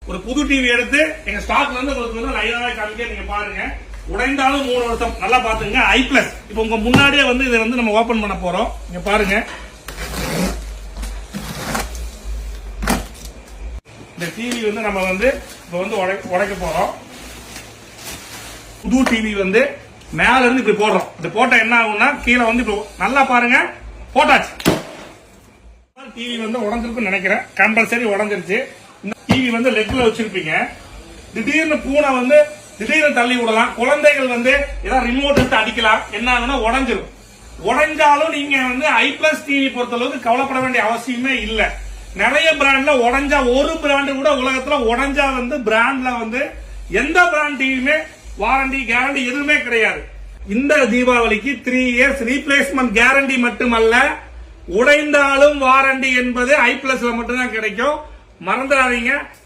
ஒரு புது டிவி எடுத்து எங்க ஸ்டாக்ல இருந்து உங்களுக்கு வந்து லைவாவே காமிக்க நீங்க பாருங்க. உடைந்தாலும் 3 வருஷம். நல்லா பாத்துங்க. ஐ பிளஸ். இப்போ உங்க முன்னாடியே வந்து இதை வந்து நம்ம ஓபன் பண்ண போறோம். இங்க பாருங்க. இந்த டிவி வந்து நம்ம வந்து இப்போ வந்து உடைக்க போறோம். புது டிவி வந்து மேல இருந்து இப்படி போடுறோம். இது போட்டா என்ன ஆகும்னா கீழே வந்து இப்போ நல்லா பாருங்க போட்டாச்சு. டிவி வந்து உடஞ்சிருக்குன்னு நினைக்கிறேன். கம்பல்சரி உடஞ்சிருச்சு. இந்த டிவி வந்து லெக்ல வச்சிருப்பீங்க. திடீர்னு பூனை வந்து திடீர்னு தள்ளி விடலாம். குழந்தைகள் வந்து ஏதாவது ரிமோட் எடுத்து அடிக்கலாம். என்ன ஆகுனா உடஞ்சிரும். உடைஞ்சாலும் நீங்க வந்து ஐ பிளஸ் டிவி பொறுத்த அளவுக்கு கவலைப்பட வேண்டிய அவசியமே இல்ல. நிறைய பிராண்ட்ல உடஞ்சா ஒரு பிராண்டு கூட உலகத்துல உடஞ்சா வந்து பிராண்ட்ல வந்து எந்த பிராண்ட் டிவியுமே வாரண்டி கேரண்டி எதுவுமே கிடையாது. இந்த தீபாவளிக்கு 3 இயர்ஸ் ரீப்ளேஸ்மெண்ட் கேரண்டி மட்டுமல்ல, உடைந்தாலும் வாரண்டி என்பது ஐ பிளஸ்ல மட்டும்தான் கிடைக்கும். மறந்துடாதீங்க.